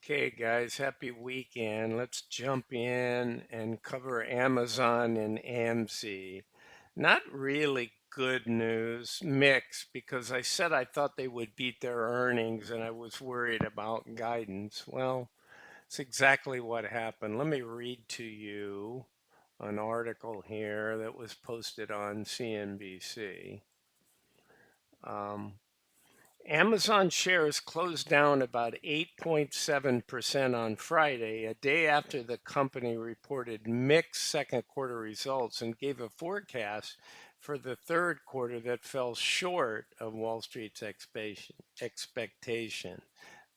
Okay, guys, happy weekend. Let's jump in and cover Amazon and AMZY. Not really good news, mixed, because I said I thought they would beat their earnings and I was worried about guidance. Well, it's exactly what happened. Let me read to you an article here that was posted on CNBC. Um, Amazon shares closed down about 8.7% on Friday, a day after the company reported mixed second quarter results and gave a forecast for the third quarter that fell short of Wall Street's expectation.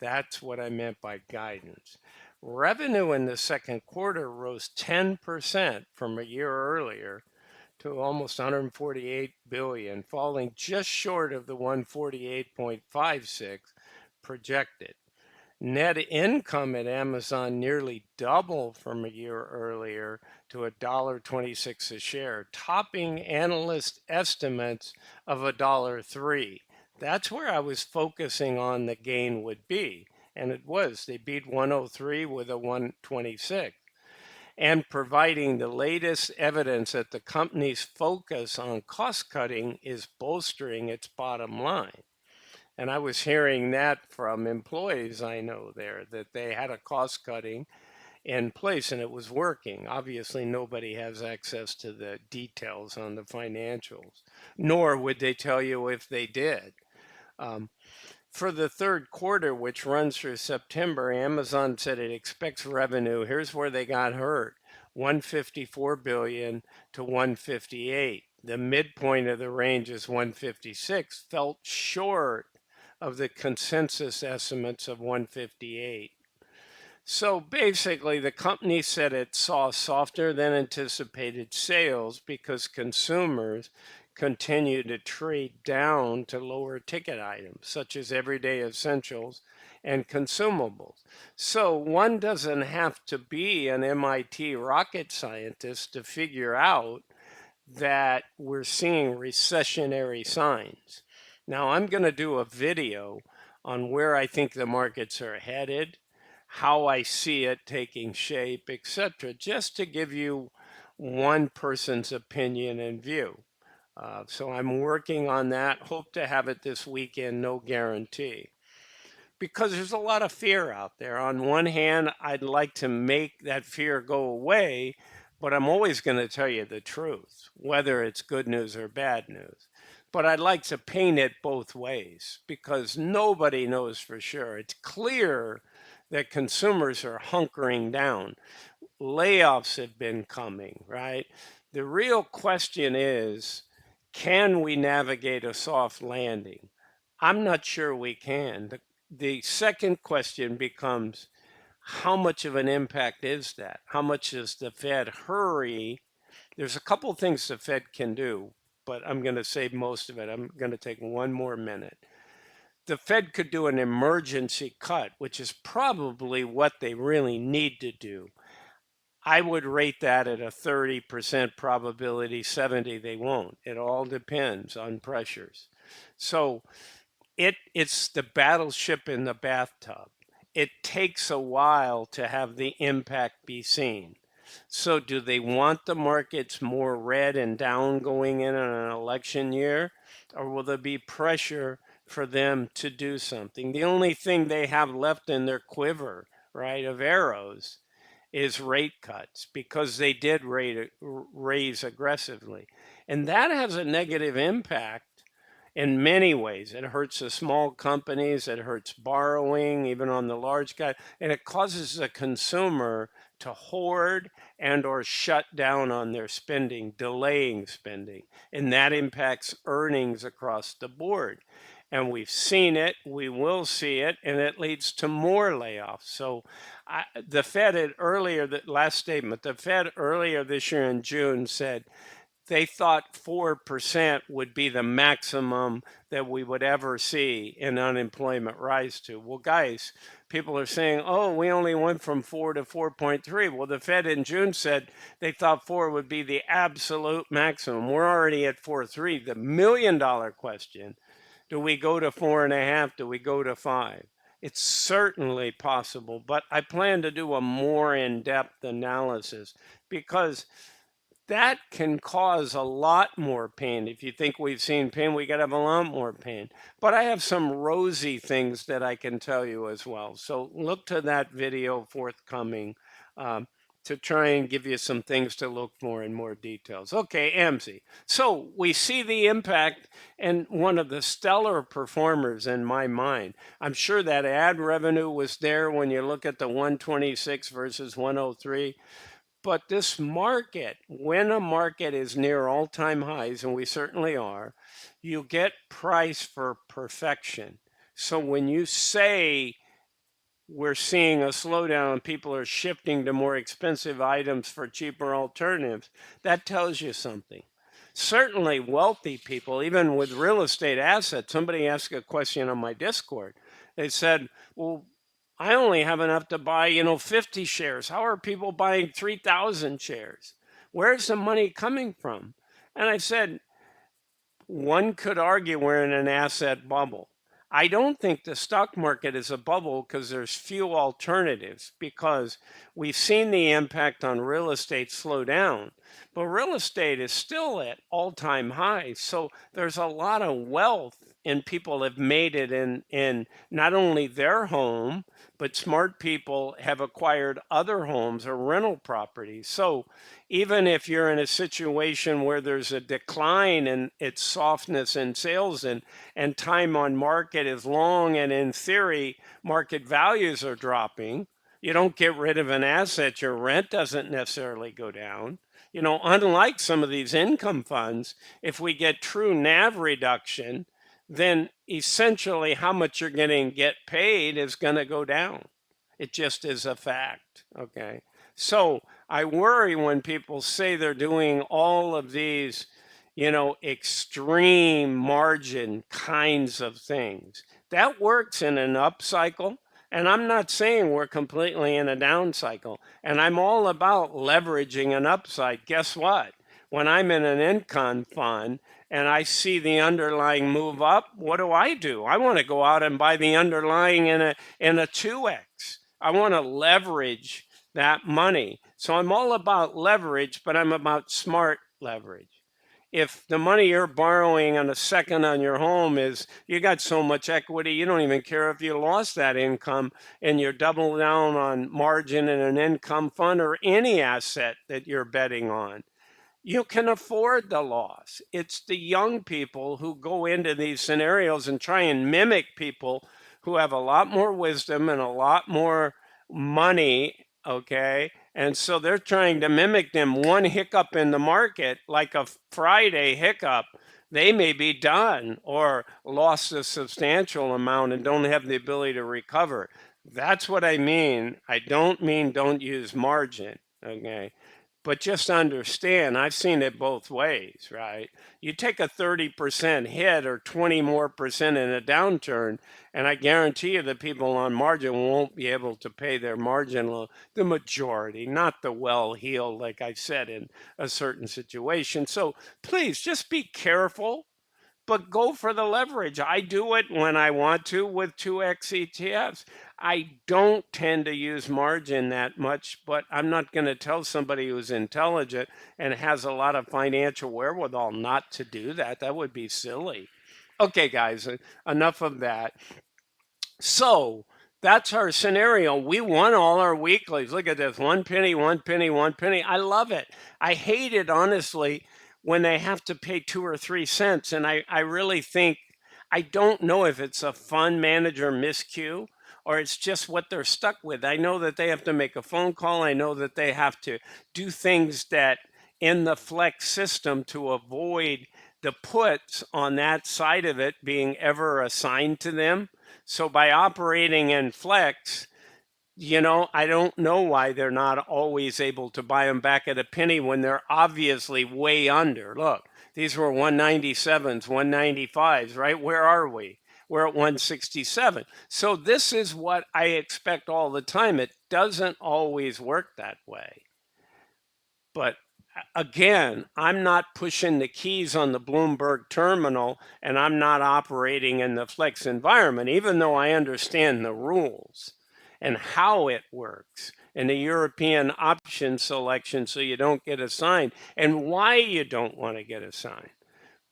That's what I meant by guidance. Revenue in the second quarter rose 10% from a year earlier to almost 148 billion, falling just short of the 148.56 projected. Net income at Amazon nearly doubled from a year earlier to $1.26 a share, topping analyst estimates of $1.03. That's where I was focusing on the gain would be, and it was. They beat 103 with a 126 and providing the latest evidence that the company's focus on cost cutting is bolstering its bottom line. And I was hearing that from employees I know there, that they had a cost cutting in place and it was working. Obviously, nobody has access to the details on the financials, nor would they tell you if they did. Um, for the third quarter, which runs through September, Amazon said it expects revenue. Here's where they got hurt: 154 billion to 158. The midpoint of the range is 156, felt short of the consensus estimates of 158. So basically, the company said it saw softer than anticipated sales because consumers continue to trade down to lower ticket items, such as everyday essentials and consumables. So one doesn't have to be an MIT rocket scientist to figure out that we're seeing recessionary signs. Now, I'm going to do a video on where I think the markets are headed, how I see it taking shape, etc., just to give you one person's opinion and view. So I'm working on that. Hope to have it this weekend, no guarantee. Because there's a lot of fear out there. On one hand, I'd like to make that fear go away, but I'm always going to tell you the truth, whether it's good news or bad news. But I'd like to paint it both ways because nobody knows for sure. It's clear that consumers are hunkering down. Layoffs have been coming, right? The real question is, can we navigate a soft landing? I'm not sure we can. The second question becomes, how much of an impact is that? How much does the Fed hurry? There's a couple things the Fed can do, but I'm going to save most of it. I'm going to take one more minute. The Fed could do an emergency cut, which is probably what they really need to do. I would rate that at a 30% probability, 70 they won't. It all depends on pressures. So it's the battleship in the bathtub. It takes a while to have the impact be seen. So do they want the markets more red and down going in an election year? Or will there be pressure for them to do something? The only thing they have left in their quiver, right, of arrows is rate cuts because they did raise aggressively. And that has a negative impact in many ways. It hurts the small companies, it hurts borrowing, even on the large guy, and it causes the consumer to hoard and or shut down on their spending, delaying spending. And that impacts earnings across the board. And we've seen it, we will see it, and it leads to more layoffs. So the Fed had earlier, the last statement, the Fed earlier this year in June said they thought 4% would be the maximum that we would ever see in unemployment rise to. Well, guys, people are saying, oh, we only went from 4 to 4.3. Well, the Fed in June said they thought 4 would be the absolute maximum. We're already at 4.3. The million-dollar question: do we go to 4.5? Do we go to 5? It's certainly possible, but I plan to do a more in-depth analysis because that can cause a lot more pain. If you think we've seen pain, we got to have a lot more pain. But I have some rosy things that I can tell you as well. So look to that video forthcoming um, to try and give you some things to look for in more details. Okay, AMZY. So we see the impact and one of the stellar performers in my mind. I'm sure that ad revenue was there when you look at the 126 versus 103. But this market, when a market is near all-time highs, and we certainly are, you get price for perfection. So when you say we're seeing a slowdown and people are shifting to more expensive items for cheaper alternatives, that tells you something. Certainly wealthy people, even with real estate assets, somebody asked a question on my Discord. They said, well, I only have enough to buy, 50 shares. How are people buying 3,000 shares? Where's the money coming from? And I said, one could argue we're in an asset bubble. I don't think the stock market is a bubble because there's few alternatives, because we've seen the impact on real estate slow down, but real estate is still at all-time highs. So there's a lot of wealth and people have made it in not only their home, but smart people have acquired other homes or rental properties. So even if you're in a situation where there's a decline in its softness in sales and time on market is long, and in theory, market values are dropping, you don't get rid of an asset, your rent doesn't necessarily go down. Unlike some of these income funds, if we get true NAV reduction, then essentially how much you're going to get paid is going to go down. It just is a fact. Okay. So I worry when people say they're doing all of these, extreme margin kinds of things. That works in an up cycle. And I'm not saying we're completely in a down cycle. And I'm all about leveraging an upside. Guess what? When I'm in an income fund and I see the underlying move up, what do? I want to go out and buy the underlying in a 2x. I want to leverage that money. So I'm all about leverage, but I'm about smart leverage. If the money you're borrowing on a second on your home is, you got so much equity, you don't even care if you lost that income, and you're double down on margin in an income fund or any asset that you're betting on, you can afford the loss. It's the young people who go into these scenarios and try and mimic people who have a lot more wisdom and a lot more money, okay? And so they're trying to mimic them. One hiccup in the market, like a Friday hiccup, they may be done or lost a substantial amount and don't have the ability to recover. That's what I mean. I don't mean don't use margin, okay? But just understand, I've seen it both ways, right? You take a 30% hit or 20 more percent in a downturn, and I guarantee you the people on margin won't be able to pay their margin loan. The majority, not the well-heeled, like I said, in a certain situation. So please just be careful, but go for the leverage. I do it when I want to with 2x ETFs. I don't tend to use margin that much, but I'm not going to tell somebody who's intelligent and has a lot of financial wherewithal not to do that. That would be silly. Okay, guys, enough of that. So that's our scenario. We won all our weeklies. Look at this, 1 penny, 1 penny, 1 penny. I love it. I hate it, honestly, when they have to pay 2 or 3 cents. And I really think, I don't know if it's a fund manager miscue or it's just what they're stuck with. I know that they have to make a phone call. I know that they have to do things that in the flex system to avoid the puts on that side of it being ever assigned to them. So by operating in flex, I don't know why they're not always able to buy them back at a penny when they're obviously way under. Look, these were 197s, 195s, right? Where are we? We're at 167. So this is what I expect all the time. It doesn't always work that way. But again, I'm not pushing the keys on the Bloomberg terminal and I'm not operating in the Flex environment, even though I understand the rules and how it works and the European option selection so you don't get assigned and why you don't want to get assigned.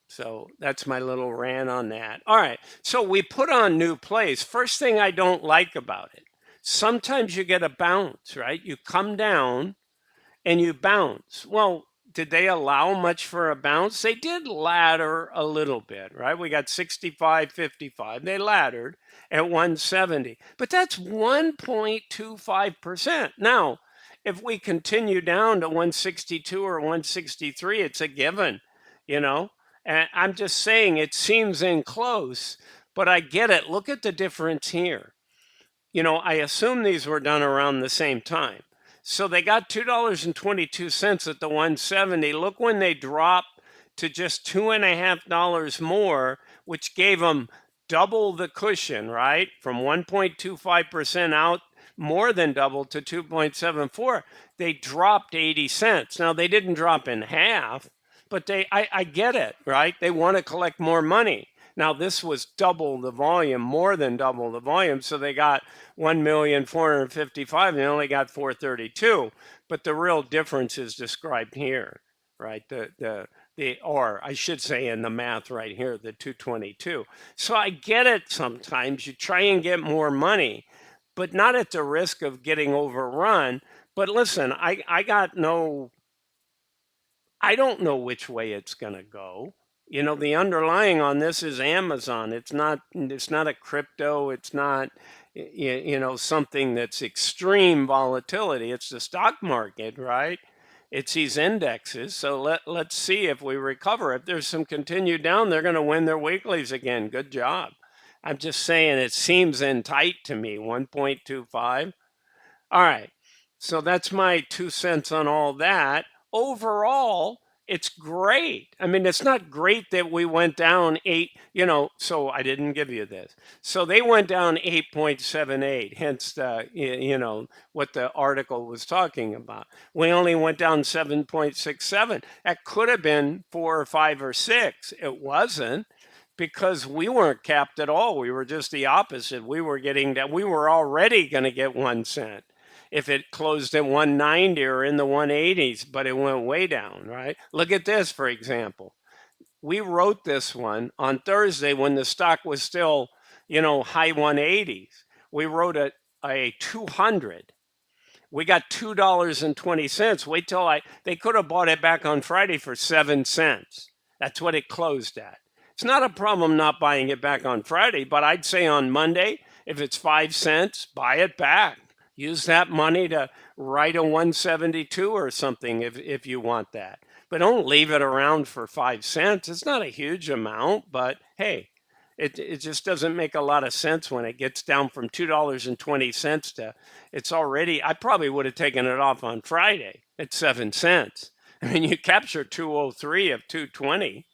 So that's my little rant on that. All right. So we put on new plays. First thing I don't like about it, sometimes you get a bounce, right? You come down and you bounce. Well, did they allow much for a bounce? They did ladder a little bit, right? We got 65, 55. They laddered at 170, but that's 1.25%. Now, if we continue down to 162 or 163, it's a given, you know? And I'm just saying it seems in close, but I get it. Look at the difference here. I assume these were done around the same time. So they got $2.22 at the 170. Look when they dropped to just $2.50 more, which gave them double the cushion, right? From 1.25% out, more than double to 2.74. They dropped 80 cents. Now they didn't drop in half, but I get it, right? They want to collect more money. Now this was double the volume, more than double the volume. So they got 1,455,000. They only got 432. But the real difference is described here, right? Or I should say in the math right here, the 222. So I get it. Sometimes you try and get more money, but not at the risk of getting overrun. But listen, I don't know which way it's going to go. The underlying on this is Amazon. It's not a crypto. It's not something that's extreme volatility. It's the stock market, right? It's these indexes. So let's see if we recover. If there's some continued down, they're going to win their weeklies again. Good job. I'm just saying it seems in tight to me, 1.25. All right. So that's my 2 cents on all that. Overall, it's great. I mean, it's not great that we went down so I didn't give you this. So they went down 8.78, hence what the article was talking about. We only went down 7.67. That could have been 4 or 5 or 6. It wasn't because we weren't capped at all. We were just the opposite. We were getting that. We were already going to get 1 cent if it closed at 190 or in the 180s, but it went way down, right? Look at this, for example. We wrote this one on Thursday when the stock was still, high 180s. We wrote a 200. We got $2.20. Wait till they could have bought it back on Friday for 7 cents. That's what it closed at. It's not a problem not buying it back on Friday, but I'd say on Monday, if it's 5 cents, buy it back. Use that money to write a 172 or something if you want that. But don't leave it around for 5 cents. It's not a huge amount, but hey, it just doesn't make a lot of sense when it gets down from $2.20 to it's already. I probably would have taken it off on Friday at 7 cents. I mean, you capture 203 of 220.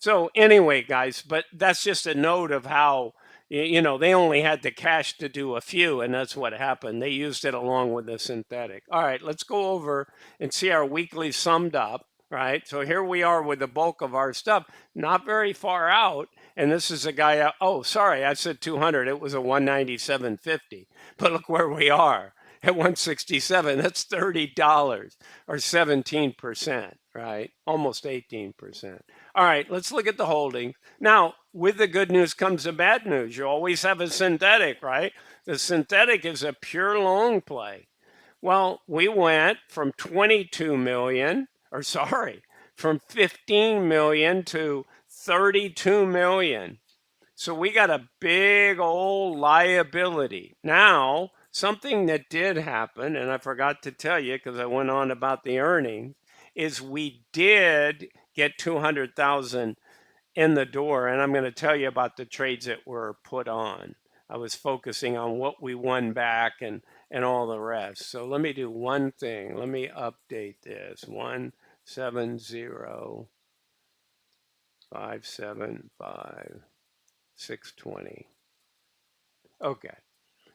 So anyway, guys, but that's just a note of how they only had the cash to do a few, and that's what happened. They used it along with the synthetic. All right, let's go over and see our weekly summed up. Right, so here we are with the bulk of our stuff, not very far out. And this is a guy out. Oh, sorry, I said 200. It was a 197.50. But look where we are at 167. That's $30 or 17%, right? Almost 18%. All right, let's look at the holdings. Now, with the good news comes the bad news. You always have a synthetic, right? The synthetic is a pure long play. Well, we went from 22 million, or sorry, from 15 million to 32 million. So we got a big old liability. Now, something that did happen, and I forgot to tell you because I went on about the earnings, is we did get 200,000 in the door. And I'm going to tell you about the trades that were put on. I was focusing on what we won back and all the rest. So let me do one thing. Let me update this. 170,575, 620. Okay.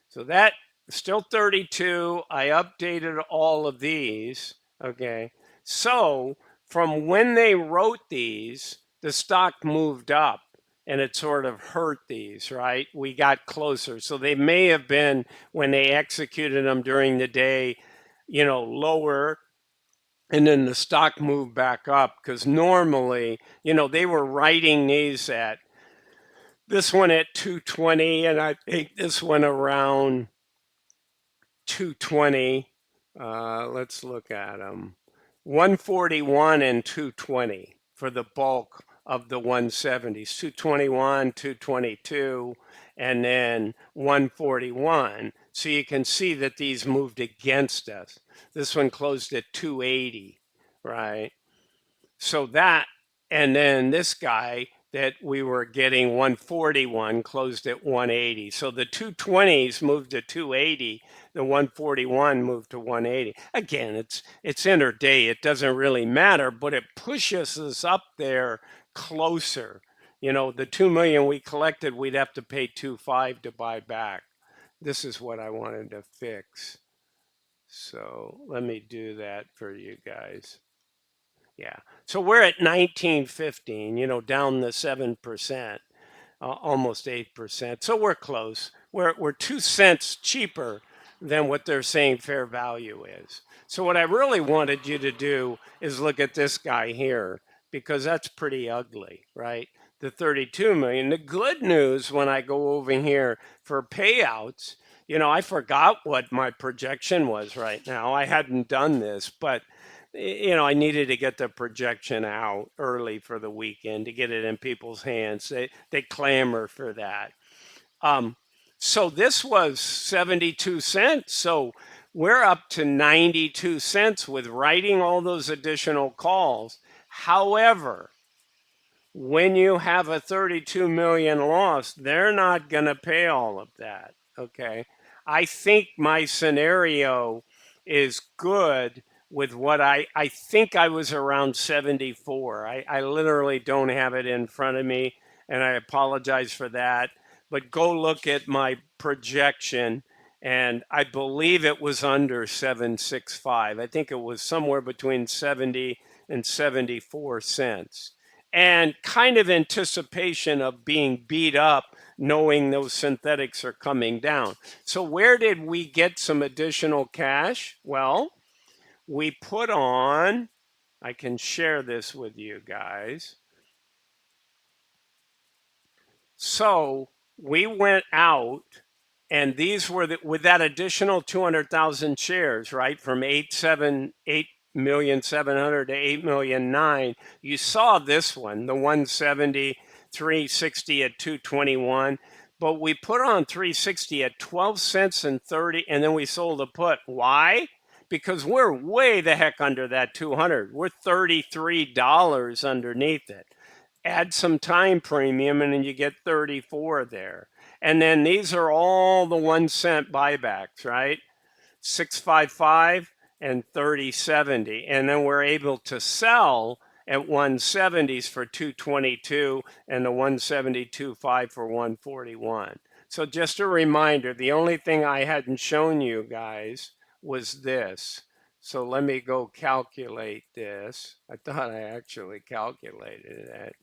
So that still 32. I updated all of these. Okay. So from when they wrote these, the stock moved up and it sort of hurt these, right? We got closer. So they may have been, when they executed them during the day, lower, and then the stock moved back up because normally, they were writing these at this one at 220, and I think this one around 220. Let's look at them. 141 and 220 for the bulk of the 170s. 221, 222, and then 141. So you can see that these moved against us. This one closed at 280, right? So that, and then this guy that we were getting 141 closed at 180. So the 220s moved to 280, the 141 moved to 180. Again, it's intraday. It doesn't really matter, but it pushes us up there closer. The 2 million we collected, we'd have to pay 2.5 to buy back. This is what I wanted to fix. So let me do that for you guys. Yeah. So we're at 1915, down the 7%, almost 8%. So we're close. We're 2 cents cheaper than what they're saying fair value is. So what I really wanted you to do is look at this guy here, because that's pretty ugly, right? The 32 million. The good news when I go over here for payouts, I forgot what my projection was right now. I hadn't done this, but I needed to get the projection out early for the weekend to get it in people's hands. They clamor for that. So this was 72 cents. So we're up to 92 cents with writing all those additional calls. However, when you have a 32 million loss, they're not going to pay all of that. Okay. I think my scenario is good with what I think I was around 74. I literally don't have it in front of me, and I apologize for that. But go look at my projection, and I believe it was under 765. I think it was somewhere between 70 and 74 cents, and kind of anticipation of being beat up, knowing those synthetics are coming down. So where did we get some additional cash? Well, we put on, I can share this with you guys. So we went out, and these were with that additional 200,000 shares, right? From 8,700,000 to 8,000,009. You saw this one, the 170, 360 at 221. But we put on 360 at 12 cents and 30, and then we sold a put. Why? Because we're way the heck under that 200. We're $33 underneath it. Add some time premium and then you get 34 there. And then these are all the 1 cent buybacks, right? 655 and 3070. And then we're able to sell at 170s for 222 and the 172.5 for 141. So just a reminder, the only thing I hadn't shown you guys was this. So let me go calculate this. I thought I actually calculated it.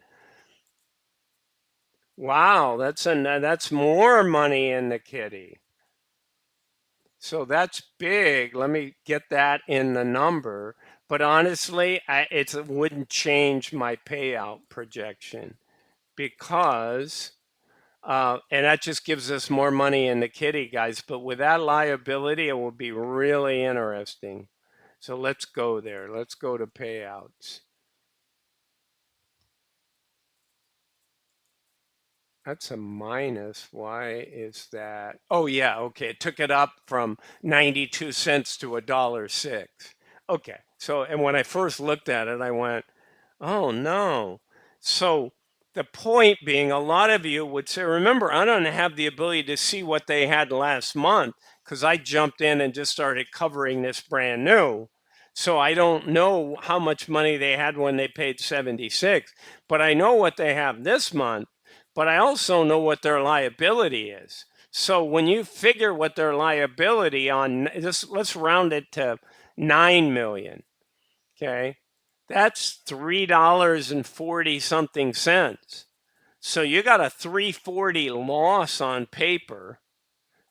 Wow, that's more money in the kitty. So that's big. Let me get that in the number. But honestly, it wouldn't change my payout projection because, and that just gives us more money in the kitty, guys. But with that liability, it will be really interesting. So let's go there. Let's go to payouts. That's a minus. Why is that? Oh, yeah. Okay. It took it up from 92 cents to $1.06. Okay. So, and when I first looked at it, I went, oh, no. So, the point being, a lot of you would say, remember, I don't have the ability to see what they had last month because I jumped in and just started covering this brand new. So, I don't know how much money they had when they paid 76, but I know what they have this month, but I also know what their liability is. So when you figure what their liability on this, let's round it to 9 million. Okay. That's $3.40 something cents. So you got a 340 loss on paper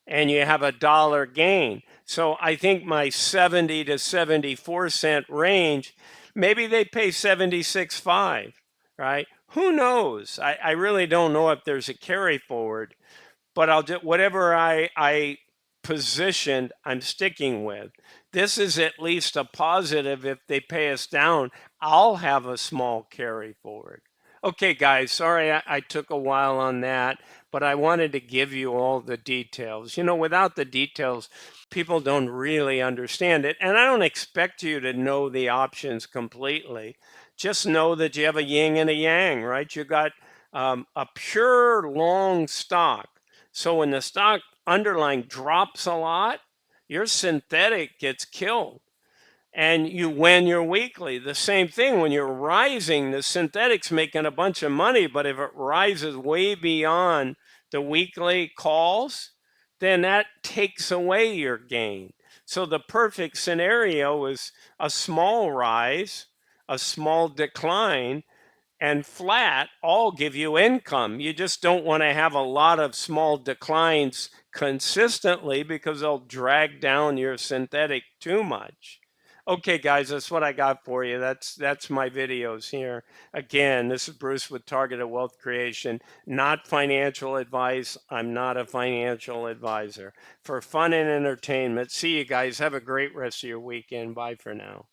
and you have a dollar gain. So I think my 70 to 74 cent range, maybe they pay 76.5, right? Who knows? I really don't know if there's a carry forward, but I'll do whatever I positioned, I'm sticking with. This is at least a positive. If they pay us down, I'll have a small carry forward. Okay, guys, sorry I took a while on that, but I wanted to give you all the details. You know, without the details, people don't really understand it. And I don't expect you to know the options completely. Just know that you have a yin and a yang, right? You got a pure long stock. So when the stock underlying drops a lot, your synthetic gets killed and you win your weekly. The same thing when you're rising, the synthetic's making a bunch of money, but if it rises way beyond the weekly calls, then that takes away your gain. So the perfect scenario is a small rise, a small decline, and flat all give you income. You just don't want to have a lot of small declines consistently because they'll drag down your synthetic too much. Okay, guys, that's what I got for you. That's my videos here. Again, this is Bruce with Targeted Wealth Creation, not financial advice. I'm not a financial advisor. For fun and entertainment, see you guys. Have a great rest of your weekend. Bye for now.